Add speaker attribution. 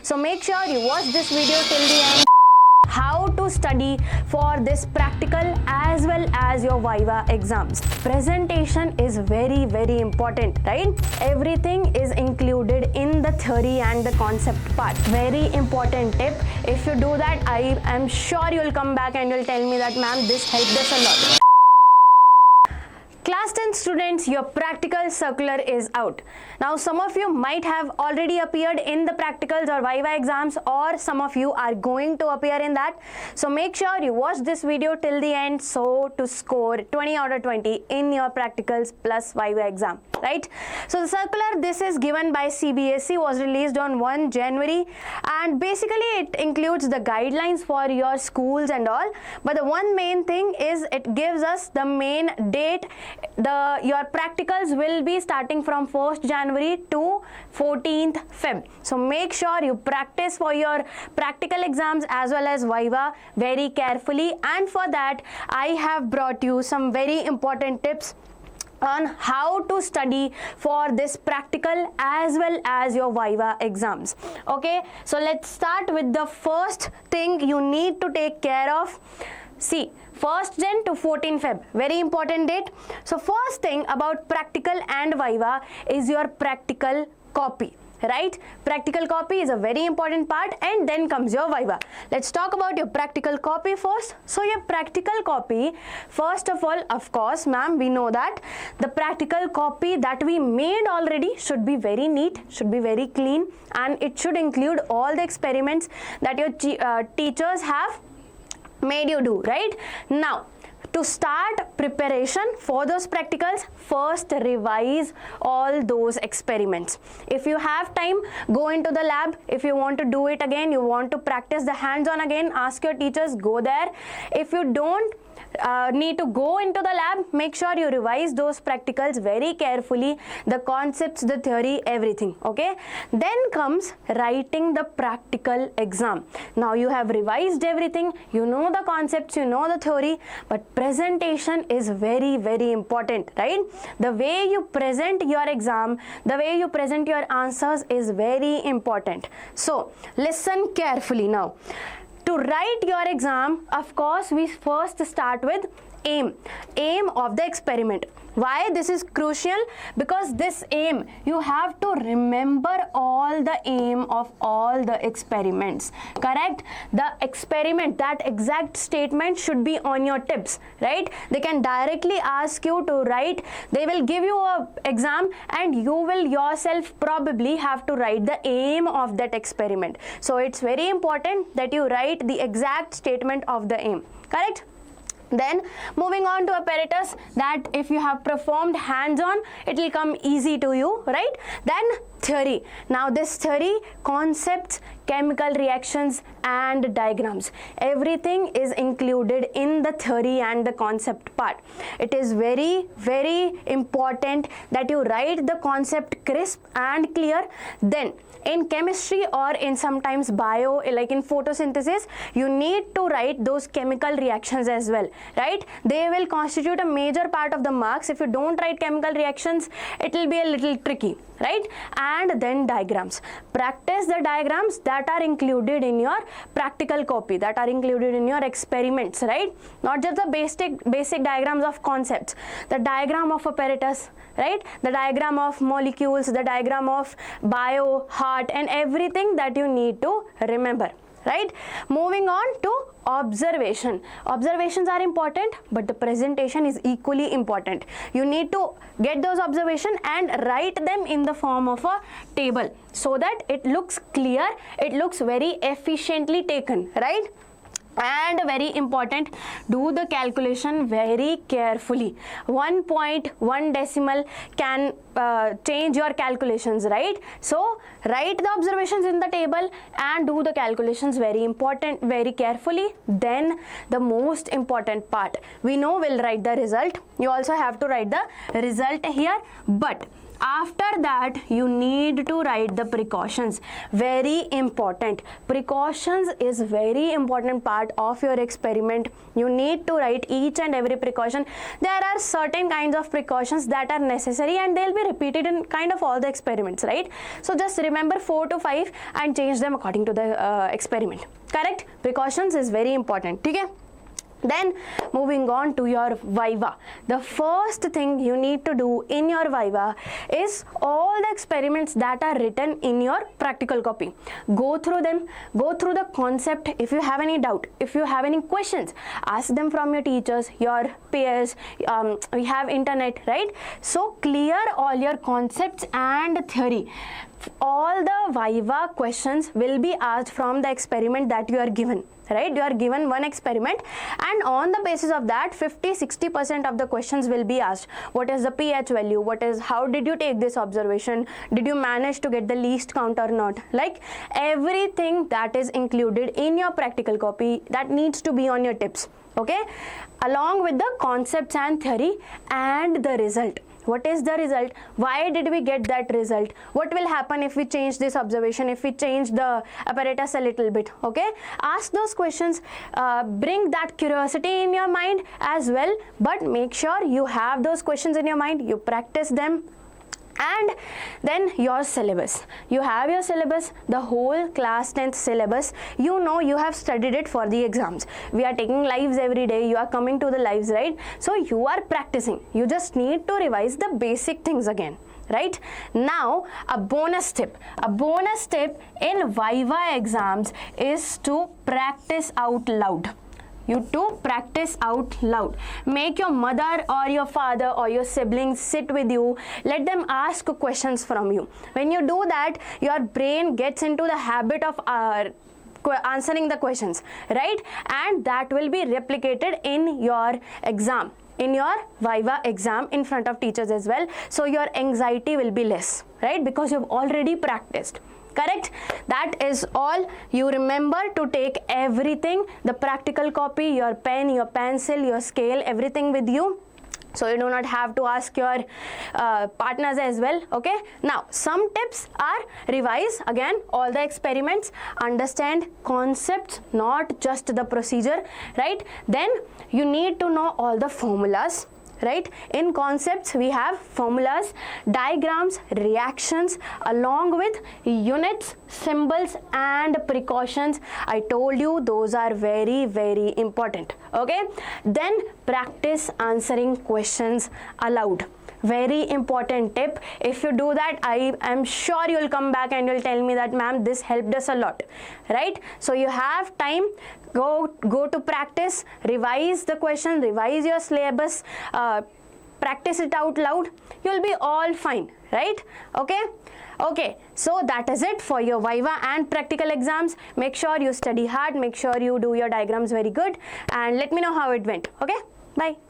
Speaker 1: So make sure you watch this video till the end. How to study for this practical as well as your viva exams. Presentation is very, very important, right? Everything is included in the theory and the concept part. Very important tip. If you do that, I am sure you'll come back and you'll tell me that, ma'am, this helped us a lot. Class 10 students, your practical circular is out. Now some of you might have already appeared in the practicals or viva exams, or some of you are going to appear in that. So make sure you watch this video till the end, so to score 20 out of 20 in your practicals plus viva exam, right? So the circular, this is given by CBSE, was released on 1 January, and basically it includes the guidelines for your schools and all, but the one main thing is it gives us the main date. Your practicals will be starting from 1st January to 14th Feb. So make sure you practice for your practical exams as well as viva very carefully, and for that I have brought you some very important tips on how to study for this practical as well as your viva exams. Okay, so let's start with the first thing you need to take care of. See, 1st Jan to 14 Feb, very important date. So first thing about practical and viva is your practical copy, right? Practical copy is a very important part, and then comes your viva. Let's talk about your practical copy first. So your practical copy, first of all, of course, ma'am, we know that the practical copy that we made already should be very neat, should be very clean, and it should include all the experiments that your teachers have made you do, right? Now, to start preparation for those practicals, first revise all those experiments. If you have time, go into the lab. If you want to do it again, you want to practice the hands-on again, ask your teachers, go there. If you don't need to go into the lab, make sure you revise those practicals very carefully, the concepts, the theory, everything, okay? Then comes writing the practical exam. Now you have revised everything, you know the concepts, you know the theory, but presentation is very, very important, right? The way you present your exam, the way you present your answers is very important. So listen carefully now. To write your exam, of course, we first start with aim of the experiment. Why this is crucial? Because this aim, you have to remember all the aim of all the experiments, correct? The experiment, that exact statement should be on your tips, right? They can directly ask you to write, they will give you a exam, and you will yourself probably have to write the aim of that experiment. So it's very important that you write the exact statement of the aim, correct? Then moving on to apparatus, that if you have performed hands-on, it will come easy to you, right? Then theory. Now this theory, concepts, chemical reactions and diagrams, everything is included in the theory and the concept part. It is very, very important that you write the concept crisp and clear. Then in chemistry or in sometimes bio, like in photosynthesis, you need to write those chemical reactions as well, right? They will constitute a major part of the marks. If you don't write chemical reactions, it will be a little tricky, right? And then diagrams. Practice the diagrams that are included in your practical copy, that are included in your experiments, right? Not just the basic diagrams of concepts, the diagram of apparatus, right? The diagram of molecules, the diagram of bio, heart, and everything that you need to remember, right? Moving on to observation. Observations are important, but the presentation is equally important. You need to get those observations and write them in the form of a table so that it looks clear, it looks very efficiently taken, right? And very important, do the calculation very carefully. 1 point, 1 decimal can change your calculations, right? So write the observations in the table and do the calculations very important, very carefully. Then the most important part, we know we'll write the result. You also have to write the result here, but After that, you need to write the precautions. Very important. Precautions is very important part of your experiment. You need to write each and every precaution. There are certain kinds of precautions that are necessary and they'll be repeated in kind of all the experiments, right? So just remember 4 to 5 and change them according to the experiment. Correct? Precautions is very important. Okay? Then moving on to your viva. The first thing you need to do in your viva is all the experiments that are written in your practical copy. Go through them, go through the concept. If you have any doubt, if you have any questions, ask them from your teachers, your peers. We have internet, right? So clear all your concepts and theory. All the viva questions will be asked from the experiment that you are given, right? You are given one experiment and on the basis of that 50-60% of the questions will be asked. What is the pH value? How did you take this observation? Did you manage to get the least count or not? Like everything that is included in your practical copy that needs to be on your tips, okay? Along with the concepts and theory and the result. What is the result? Why did we get that result? What will happen if we change this observation, if we change the apparatus a little bit? Okay, ask those questions, bring that curiosity in your mind as well, but make sure you have those questions in your mind, you practice them. And then your syllabus. You have your syllabus, the whole class 10th syllabus. You know you have studied it for the exams. We are taking lives every day. You are coming to the lives, right? So you are practicing. You just need to revise the basic things again. Right? Now, a bonus tip. A bonus tip in viva exams is to practice out loud. You to practice out loud. Make your mother or your father or your siblings sit with you. Let them ask questions from you. When you do that, your brain gets into the habit of answering the questions, right? And that will be replicated in your exam, in your viva exam in front of teachers as well. So your anxiety will be less, right? Because you've already practiced. Correct? That is all. You remember to take everything, the practical copy, your pen, your pencil, your scale, everything with you. So you do not have to ask your partners as well. Okay. Now some tips are revise again all the experiments, understand concepts, not just the procedure, right? Then you need to know all the formulas. Right? In concepts, we have formulas, diagrams, reactions, along with units, symbols, and precautions. I told you those are very, very important. Okay? Then practice answering questions aloud. Very important tip. If you do that, I am sure you'll come back and you'll tell me that, ma'am, this helped us a lot. Right? So you have time. Go to practice, revise the question, revise your syllabus, practice it out loud. You'll be all fine, right? Okay? Okay, so that is it for your viva and practical exams. Make sure you study hard, make sure you do your diagrams very good, and let me know how it went. Okay? Bye.